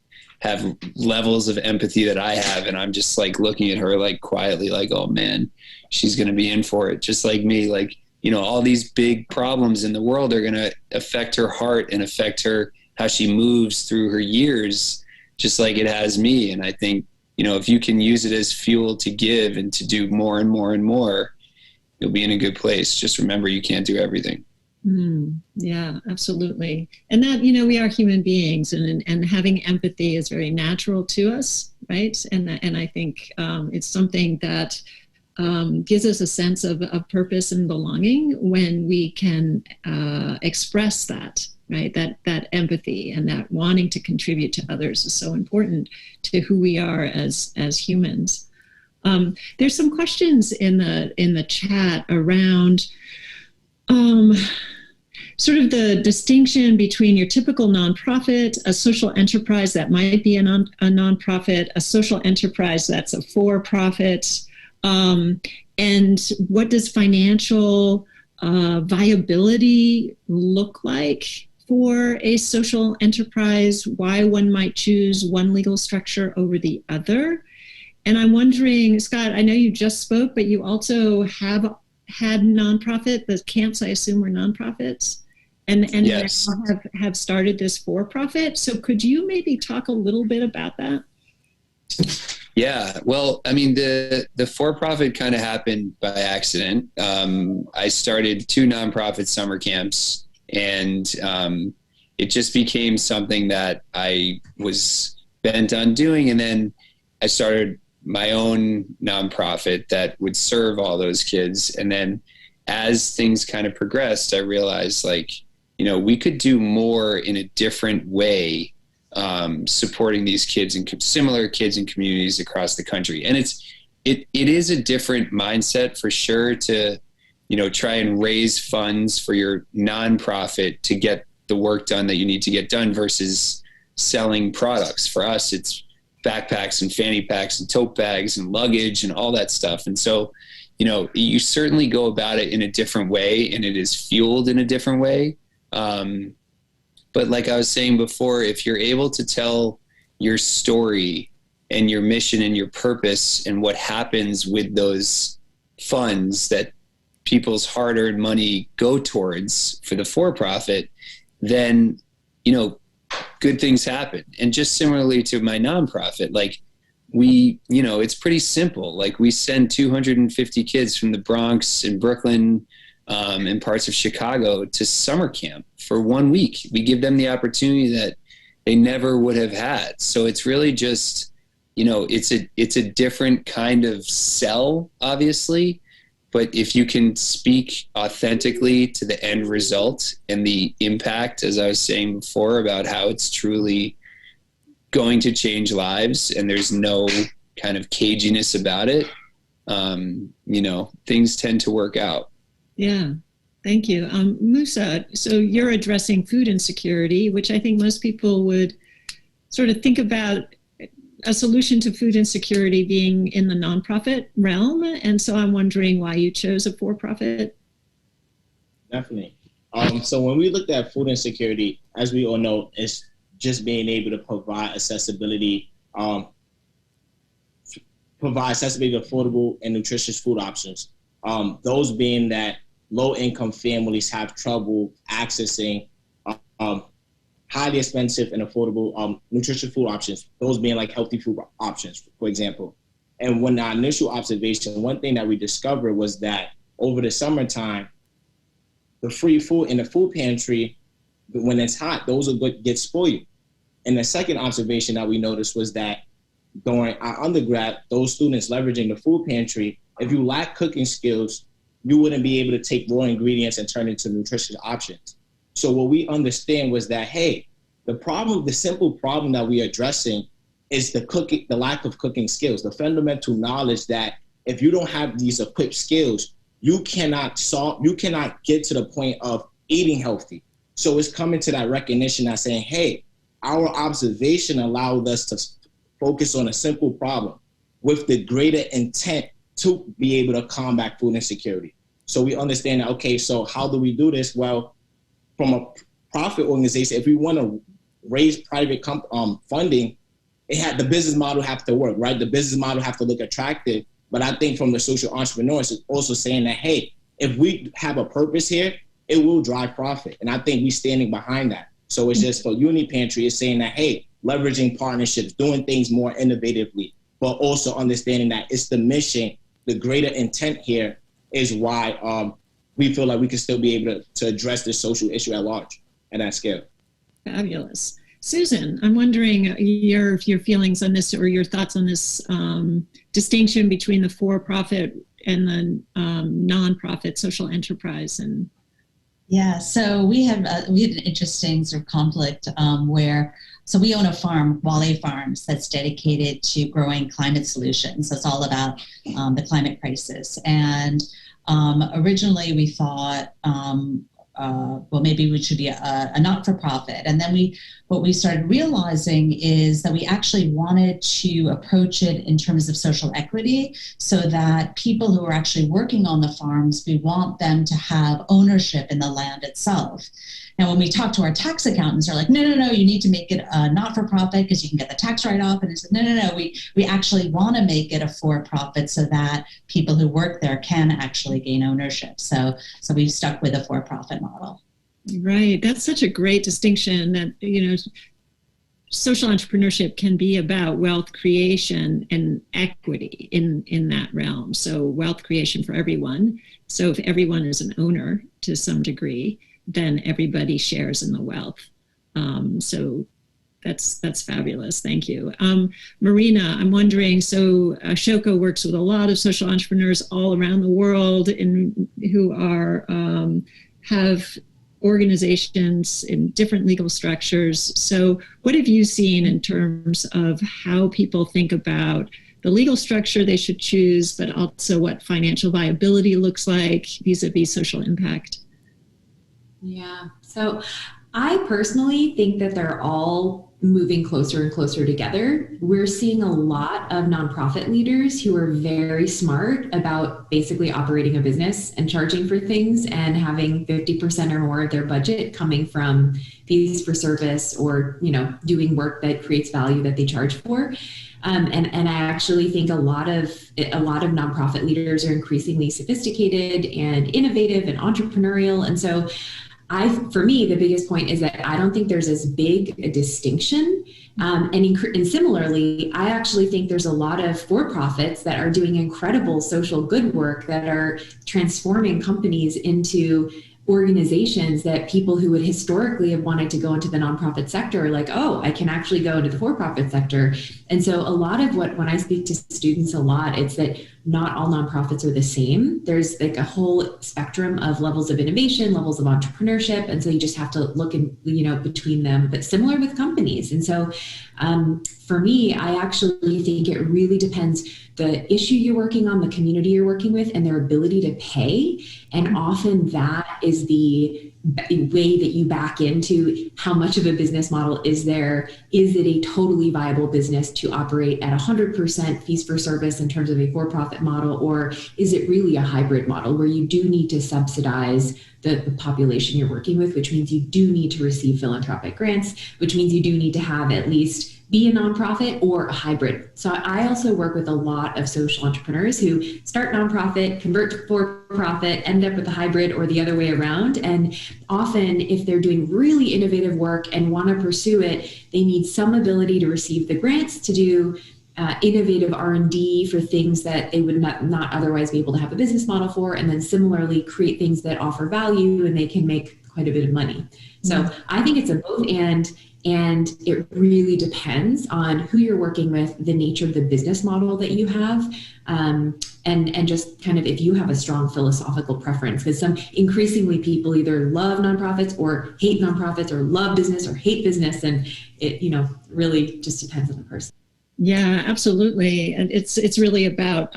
have levels of empathy that I have. And I'm just like looking at her like quietly, like, oh man, she's going to be in for it. Just like me, like, all these big problems in the world are going to affect her heart and affect her, how she moves through her years, just like it has me. And I think, if you can use it as fuel to give and to do more and more and more, you'll be in a good place. Just remember, you can't do everything. Yeah, absolutely. And that, we are human beings, and having empathy is very natural to us, right? And I think it's something that gives us a sense of purpose and belonging when we can express that, right? That empathy and that wanting to contribute to others is so important to who we are as humans. There's some questions in the chat around sort of the distinction between your typical nonprofit, a social enterprise that might be a nonprofit, a social enterprise that's a for-profit, and what does financial viability look like for a social enterprise, why one might choose one legal structure over the other. And I'm wondering, Scott, I know you just spoke, but you also have had nonprofit. The camps, I assume, were nonprofits, and yes, now have started this for-profit. So could you maybe talk a little bit about that? Yeah, well, I mean, the for-profit kind of happened by accident. I started 2 nonprofit summer camps, and it just became something that I was bent on doing. And then I started my own nonprofit that would serve all those kids. And then as things kind of progressed, I realized, like, we could do more in a different way, supporting these kids and similar kids in communities across the country. And it is a different mindset for sure to, try and raise funds for your nonprofit to get the work done that you need to get done versus selling products. For us, it's backpacks and fanny packs and tote bags and luggage and all that stuff. And so, you certainly go about it in a different way, and it is fueled in a different way. But like I was saying before, if you're able to tell your story and your mission and your purpose and what happens with those funds that people's hard-earned money go towards for the for-profit, then, good things happen. And just similarly to my nonprofit, like it's pretty simple. Like, we send 250 kids from the Bronx and Brooklyn and parts of Chicago to summer camp for 1 week. We give them the opportunity that they never would have had. So it's really just, it's a different kind of sell, obviously. But if you can speak authentically to the end result and the impact, as I was saying before, about how it's truly going to change lives and there's no kind of caginess about it, things tend to work out. Yeah, thank you. Musa, so you're addressing food insecurity, which I think most people would sort of think about a solution to food insecurity being in the nonprofit realm. And so I'm wondering why you chose a for-profit. Definitely. So when we looked at food insecurity, as we all know, it's just being able to provide accessibility, affordable and nutritious food options. Those being that low-income families have trouble accessing highly expensive and affordable nutritious food options, those being like healthy food options, for example. And when our initial observation, one thing that we discovered was that over the summertime, the free food in the food pantry, when it's hot, those are good, get spoiled. And the second observation that we noticed was that during our undergrad, those students leveraging the food pantry, if you lack cooking skills, you wouldn't be able to take raw ingredients and turn it into nutritious options. So what we understand was that, hey, the simple problem that we're addressing is the lack of cooking skills, the fundamental knowledge that if you don't have these equipped skills, you cannot get to the point of eating healthy. So it's coming to that recognition that saying, hey, our observation allowed us to focus on a simple problem with the greater intent to be able to combat food insecurity. So we understand that, okay, so how do we do this? Well, from a profit organization, if we want to raise private funding, the business model have to work, right? The business model have to look attractive. But I think from the social entrepreneurs, it's also saying that, hey, if we have a purpose here, it will drive profit. And I think we're standing behind that. So it's just for Uni Pantry, it's saying that, hey, leveraging partnerships, doing things more innovatively, but also understanding that it's the mission, the greater intent here is why we feel like we can still be able to address this social issue at large and at scale. Fabulous. Susan, I'm wondering your feelings on this or your thoughts on this distinction between the for-profit and the nonprofit social enterprise. And yeah, so we had an interesting sort of conflict where, so we own a farm, Wale Farms, that's dedicated to growing climate solutions. So it's all about the climate crisis. And originally we thought, well, maybe we should be a not-for-profit. And then what we started realizing is that we actually wanted to approach it in terms of social equity, so that people who are actually working on the farms, we want them to have ownership in the land itself. Now, when we talk to our tax accountants, they're like, no, you need to make it a not-for-profit because you can get the tax write-off. And I said, no, we actually want to make it a for-profit so that people who work there can actually gain ownership. So we've stuck with a for-profit model. Right. That's such a great distinction that, social entrepreneurship can be about wealth creation and equity in that realm. So wealth creation for everyone. So if everyone is an owner to some degree, then everybody shares in the wealth. So that's fabulous. Thank you. Marina, I'm wondering, so Ashoka works with a lot of social entrepreneurs all around the world who are have organizations in different legal structures. So what have you seen in terms of how people think about the legal structure they should choose, but also what financial viability looks like vis-a-vis social impact? Yeah, so I personally think that they're all moving closer and closer together. We're seeing a lot of nonprofit leaders who are very smart about basically operating a business and charging for things and having 50% or more of their budget coming from fees for service or, doing work that creates value that they charge for. And I actually think a lot of nonprofit leaders are increasingly sophisticated and innovative and entrepreneurial. And so for me, the biggest point is that I don't think there's as big a distinction. And similarly, I actually think there's a lot of for-profits that are doing incredible social good work that are transforming companies into organizations that people who would historically have wanted to go into the nonprofit sector are like, oh, I can actually go into the for-profit sector. And so a lot of when I speak to students a lot, it's that not all nonprofits are the same. There's like a whole spectrum of levels of innovation, levels of entrepreneurship. And so you just have to look in, between them, but similar with companies. And so for me, I actually think it really depends the issue you're working on, the community you're working with, and their ability to pay. And often that is the way that you back into how much of a business model is there. Is it a totally viable business to operate at 100% fees for service in terms of a for-profit model, or is it really a hybrid model where you do need to subsidize the population you're working with, which means you do need to receive philanthropic grants, which means you do need to have at least be a nonprofit or a hybrid. So I also work with a lot of social entrepreneurs who start nonprofit, convert to for-profit, end up with a hybrid or the other way around. And often if they're doing really innovative work and want to pursue it, they need some ability to receive the grants to do innovative R&D for things that they would not otherwise be able to have a business model for, and then similarly create things that offer value and they can make quite a bit of money. So I think it's a both and it really depends on who you're working with, the nature of the business model that you have, and just kind of if you have a strong philosophical preference, because increasingly people either love nonprofits or hate nonprofits or love business or hate business, and it really just depends on the person. Yeah, absolutely. And it's really about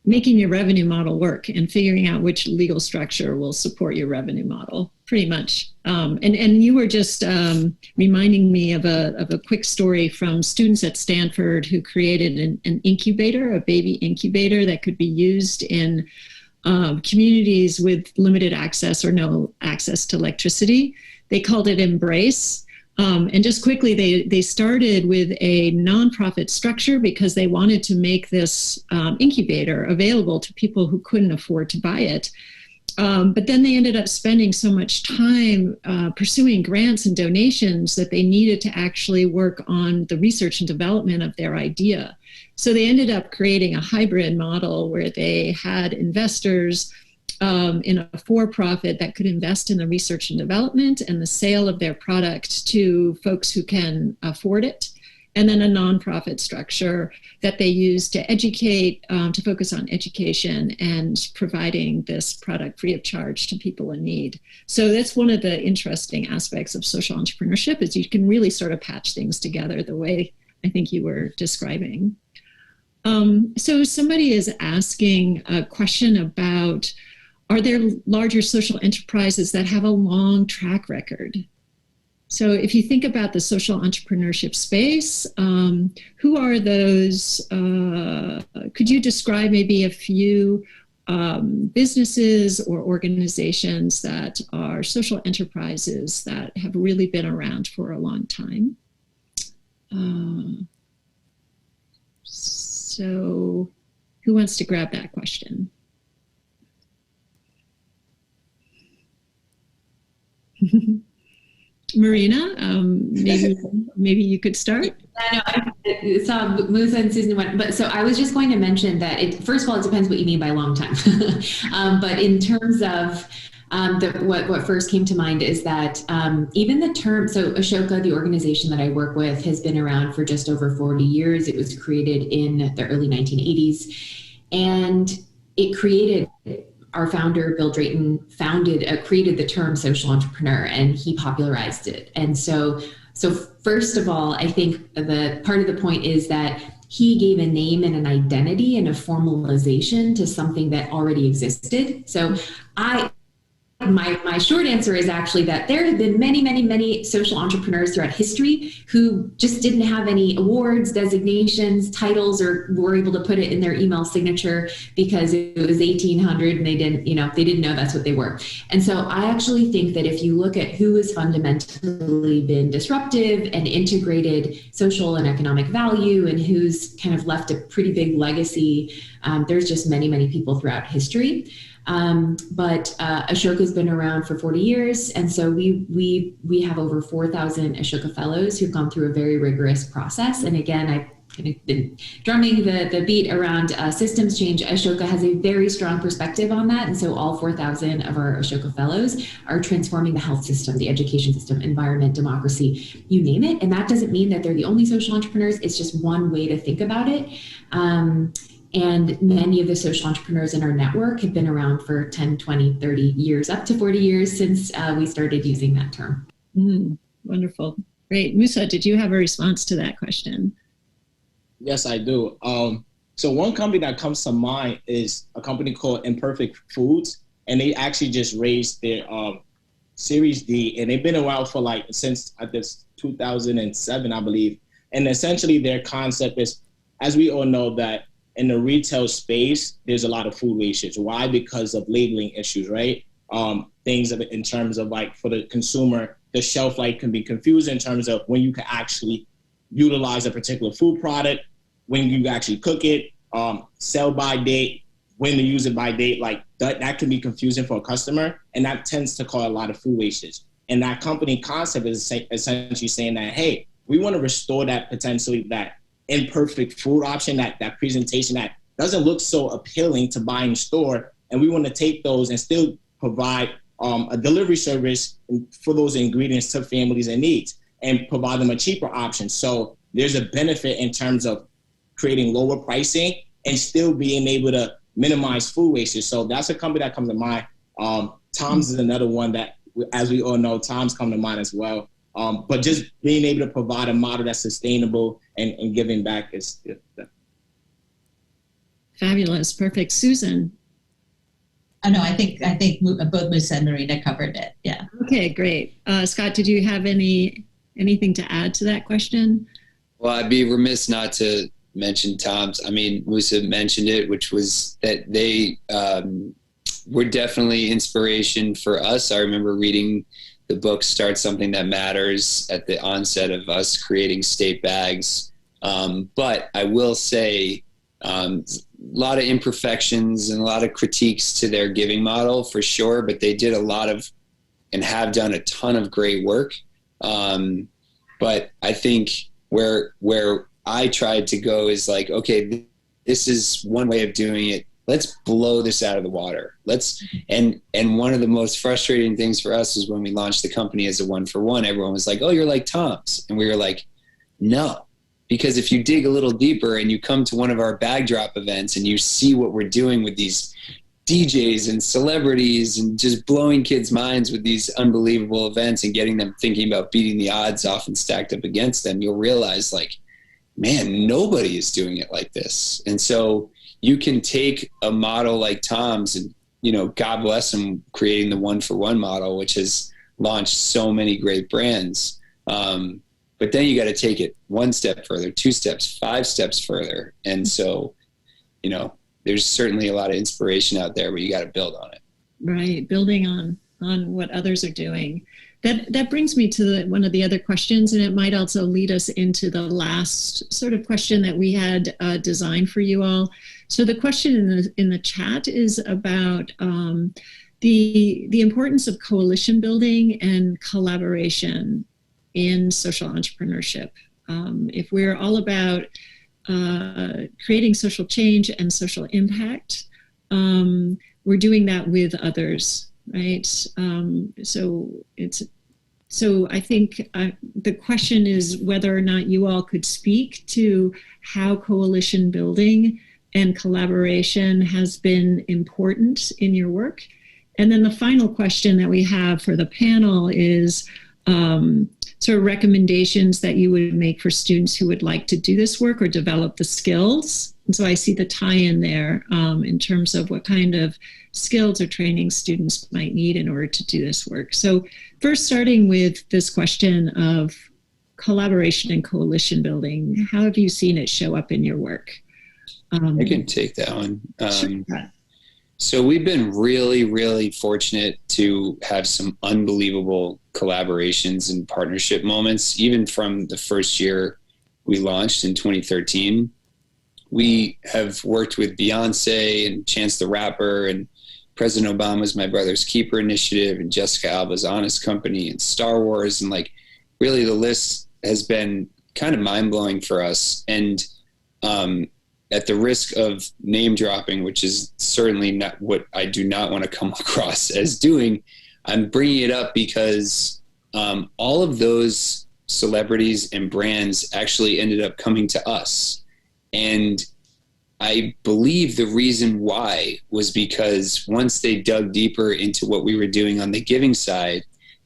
making your revenue model work and figuring out which legal structure will support your revenue model, pretty much. And you were just reminding me of a quick story from students at Stanford who created an incubator, a baby incubator that could be used in communities with limited access or no access to electricity. They called it Embrace. And just quickly, they started with a nonprofit structure because they wanted to make this incubator available to people who couldn't afford to buy it. But then they ended up spending so much time pursuing grants and donations that they needed to actually work on the research and development of their idea. So they ended up creating a hybrid model where they had investors in a for-profit that could invest in the research and development and the sale of their product to folks who can afford it, and then a nonprofit structure that they use to educate, to focus on education and providing this product free of charge to people in need. So that's one of the interesting aspects of social entrepreneurship, is you can really sort of patch things together the way I think you were describing. So somebody is asking a question about, are there larger social enterprises that have a long track record? So if you think about the social entrepreneurship space, who are those? Could you describe maybe a few businesses or organizations that are social enterprises that have really been around for a long time? So who wants to grab that question? Marina, maybe you could start. Yeah, no, I saw Musa and Susan went, but so I was just going to mention that first of all, it depends what you mean by long time. But in terms of what first came to mind is that even the term, so Ashoka, the organization that I work with, has been around for just over 40 years. It was created in the early 1980s, and it created, our founder, Bill Drayton, created the term social entrepreneur, and he popularized it. And so first of all, I think the part of the point is that he gave a name and an identity and a formalization to something that already existed. So my short answer is actually that there have been many, many, many social entrepreneurs throughout history who just didn't have any awards, designations, titles, or were able to put it in their email signature because it was 1800 and they didn't know that's what they were. And so I actually think that if you look at who has fundamentally been disruptive and integrated social and economic value and who's kind of left a pretty big legacy, there's just many, many people throughout history. But Ashoka's been around for 40 years, and so we have over 4,000 Ashoka fellows who've gone through a very rigorous process. And again, I've kind of been drumming the beat around systems change. Ashoka has a very strong perspective on that, and so all 4,000 of our Ashoka fellows are transforming the health system, the education system, environment, democracy, you name it. And that doesn't mean that they're the only social entrepreneurs. It's just one way to think about it. And many of the social entrepreneurs in our network have been around for 10, 20, 30 years, up to 40 years since we started using that term. Wonderful. Great. Musa, did you have a response to that question? Yes, I do. So one company that comes to mind is a company called Imperfect Foods, and they actually just raised their Series D, and they've been around for since I guess 2007, I believe. And essentially their concept is, as we all know, that in the retail space, there's a lot of food wastage. Why? Because of labeling issues, right? Things in terms of for the consumer, the shelf life can be confused in terms of when you can actually utilize a particular food product, when you actually cook it, sell by date, when to use it by date. That can be confusing for a customer, and that tends to cause a lot of food wastage. And that company concept is essentially saying that, hey, we want to restore that potentially that imperfect food option, that presentation that doesn't look so appealing to buy in store. And we want to take those and still provide a delivery service for those ingredients to families in need and provide them a cheaper option. So there's a benefit in terms of creating lower pricing and still being able to minimize food wastage. So that's a company that comes to mind. Tom's is another one that, as we all know, Tom's come to mind as well. But just being able to provide a model that's sustainable and giving back is. Fabulous. Perfect. Susan. Oh, no, I think both Musa and Marina covered it. Yeah. Okay, great. Scott, did you have anything to add to that question? Well, I'd be remiss not to mention Tom's. I mean, Musa mentioned it, which was that they were definitely inspiration for us. I remember reading the book Start Something That Matters at the onset of us creating state bags. But I will say a lot of imperfections and a lot of critiques to their giving model for sure, but they did a lot of and have done a ton of great work. But I think where I tried to go is like, okay, this is one way of doing it. Let's blow this out of the water. And one of the most frustrating things for us was when we launched the company as a 1-for-1, everyone was like, oh, you're like Tom's. And we were like, no, because if you dig a little deeper and you come to one of our bag drop events and you see what we're doing with these DJs and celebrities and just blowing kids' minds with these unbelievable events and getting them thinking about beating the odds often stacked up against them, you'll realize like, man, nobody is doing it like this. And so you can take a model like Tom's and, you know, God bless him creating the 1-for-1 model, which has launched so many great brands. But then you got to take it one step further, 2 steps, 5 steps further. And so, you know, there's certainly a lot of inspiration out there, but you got to build on it. Right. Building on what others are doing. That brings me to one of the other questions, and it might also lead us into the last sort of question that we had designed for you all. So the question in the chat is about the importance of coalition building and collaboration in social entrepreneurship. If we're all about creating social change and social impact, we're doing that with others, right? So I think the question is whether or not you all could speak to how coalition building and collaboration has been important in your work. And then the final question that we have for the panel is sort of recommendations that you would make for students who would like to do this work or develop the skills. And so I see the tie-in there in terms of what kind of skills or training students might need in order to do this work. So first, starting with this question of collaboration and coalition building, how have you seen it show up in your work? I can take that one. Sure. So we've been really, really fortunate to have some unbelievable collaborations and partnership moments, even from the first year we launched in 2013. We have worked with Beyonce and Chance the Rapper and President Obama's My Brother's Keeper initiative and Jessica Alba's Honest Company and Star Wars. And like, really the list has been kind of mind-blowing for us. And at the risk of name dropping, which is certainly not what I do not want to come across as doing, I'm bringing it up because all of those celebrities and brands actually ended up coming to us. And I believe the reason why was because once they dug deeper into what we were doing on the giving side,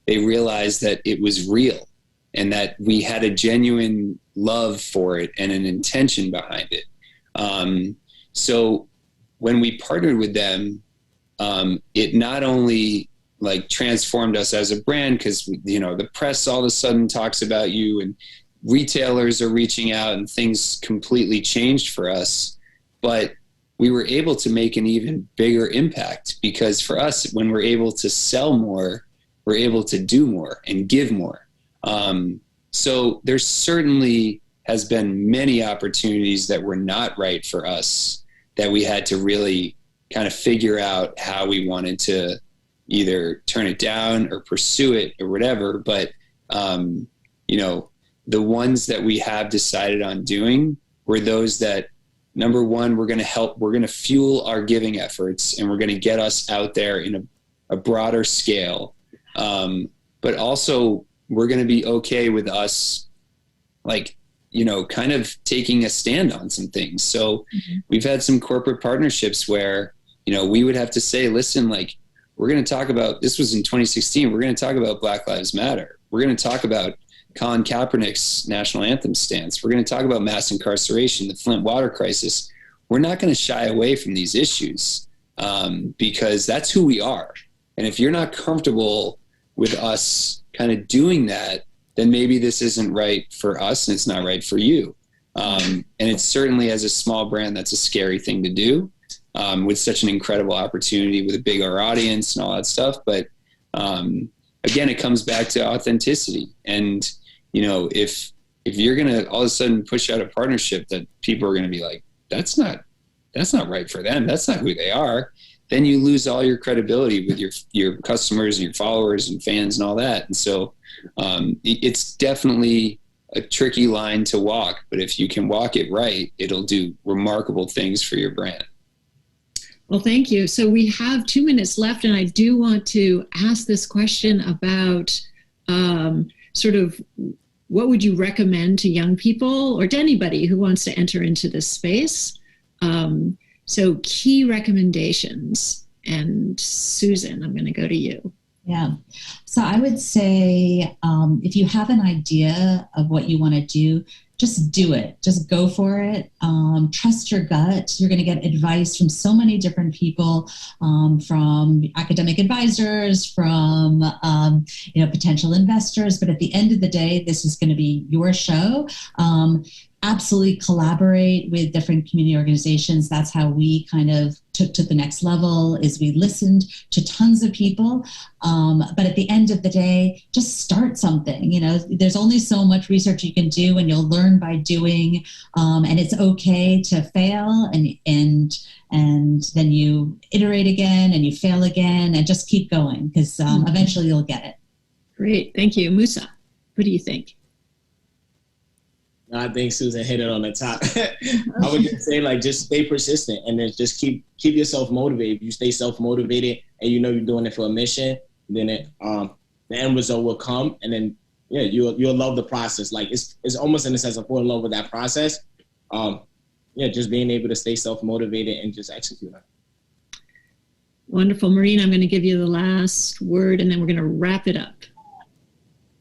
they realized that it was real and that we had a genuine love for it and an intention behind it. So when we partnered with them, it not only like transformed us as a brand, because, you know, the press all of a sudden talks about you and retailers are reaching out and things completely changed for us, but we were able to make an even bigger impact because for us, when we're able to sell more, we're able to do more and give more. So there's certainly has been many opportunities that were not right for us that we had to really kind of figure out how we wanted to either turn it down or pursue it or whatever. But, you know, the ones that we have decided on doing were those that, number one, we're going to fuel our giving efforts and we're going to get us out there in a broader scale. But also we're going to be okay with us, like, you know, kind of taking a stand on some things. So we've had some corporate partnerships where, you know, we would have to say, listen, like, we're going to talk about, this was in 2016, we're going to talk about Black Lives Matter. We're going to talk about Colin Kaepernick's national anthem stance. We're going to talk about mass incarceration, the Flint water crisis. we're not going to shy away from these issues because that's who we are. And if you're not comfortable with us kind of doing that, then maybe this isn't right for us and it's not right for you. And it's certainly, as a small brand, that's a scary thing to do with such an incredible opportunity with a bigger audience and all that stuff. But again, it comes back to authenticity. And, you know, if you're going to all of a sudden push out a partnership that people are going to be like, that's not right for them, that's not who they are, then you lose all your credibility with your customers and your followers and fans and all that. And so it's definitely a tricky line to walk, but if you can walk it right, it'll do remarkable things for your brand. Well, thank you. So we have 2 minutes left, and I do want to ask this question about sort of what would you recommend to young people or to anybody who wants to enter into this space? So key recommendations. And Susan, I'm going to go to you. Yeah. So I would say if you have an idea of what you want to do, just do it. Just go for it. Trust your gut. You're going to get advice from so many different people, from academic advisors, from potential investors. But at the end of the day, this is going to be your show. Absolutely collaborate with different community organizations. That's how we kind of took to the next level, is we listened to tons of people. But at the end of the day, just start something. You know, there's only so much research you can do, and you'll learn by doing. And it's okay to fail, and then you iterate again and you fail again and just keep going, because eventually you'll get it. Great. Thank you. Musa, what do you think? I think Susan hit it on the top. I would just say, like, just stay persistent, and then just keep yourself motivated. If you stay self-motivated and you know you're doing it for a mission, then the end result will come, and then you'll love the process. Like, it's almost in a sense of fall in love with that process. Just being able to stay self-motivated and just execute on it. Wonderful. Marina, I'm going to give you the last word, and then we're going to wrap it up.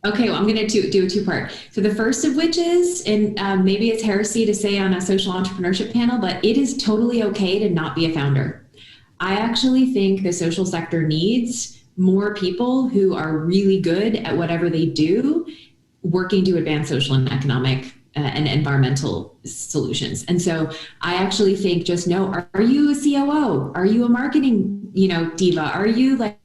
Okay, well, I'm going to do a two-part. So the first of which is, and maybe it's heresy to say on a social entrepreneurship panel, but it is totally okay to not be a founder. I actually think the social sector needs more people who are really good at whatever they do, working to advance social and economic and environmental solutions. And so I actually think, just know, are you a COO? Are you a marketing, diva? Are you like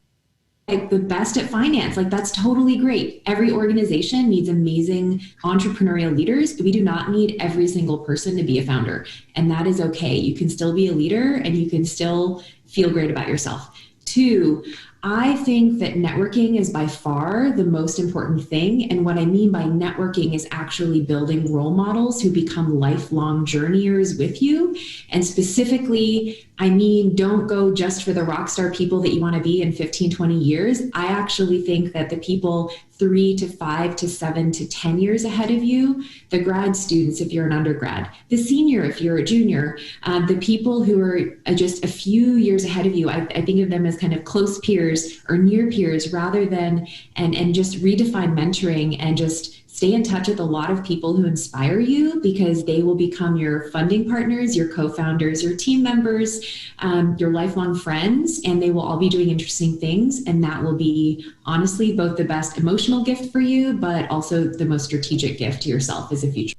the best at finance? Like, that's totally great. Every organization needs amazing entrepreneurial leaders. We do not need every single person to be a founder. And that is okay. You can still be a leader and you can still feel great about yourself. 2, I think that networking is by far the most important thing. And what I mean by networking is actually building role models who become lifelong journeyers with you. And specifically, I mean, don't go just for the rock star people that you want to be in 15, 20 years. I actually think that the people 3 to 5 to 7 to 10 years ahead of you, the grad students if you're an undergrad, the senior if you're a junior, the people who are just a few years ahead of you, I think of them as kind of close peers or near peers, rather than, and just redefine mentoring and just stay in touch with a lot of people who inspire you, because they will become your funding partners, your co-founders, your team members, your lifelong friends, and they will all be doing interesting things. And that will be honestly both the best emotional gift for you, but also the most strategic gift to yourself as a future.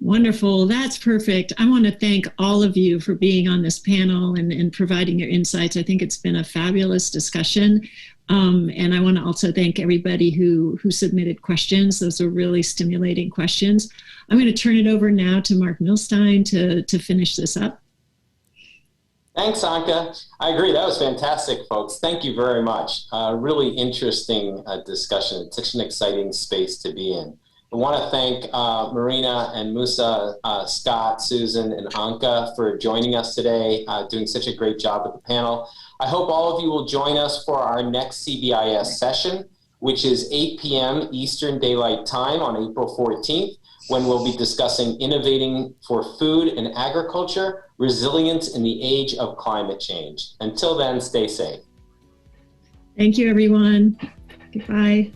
Wonderful. That's perfect. I want to thank all of you for being on this panel and providing your insights. I think it's been a fabulous discussion. And I want to also thank everybody who submitted questions. Those are really stimulating questions. I'm going to turn it over now to Mark Milstein to finish this up. Thanks, Anka. I agree. That was fantastic, folks. Thank you very much. Really interesting discussion. It's such an exciting space to be in. I want to thank Marina and Musa, Scott, Susan, and Anka for joining us today, doing such a great job with the panel. I hope all of you will join us for our next CBIS session, which is 8 p.m. Eastern Daylight Time on April 14th, when we'll be discussing innovating for food and agriculture, resilience in the age of climate change. Until then, stay safe. Thank you, everyone. Goodbye.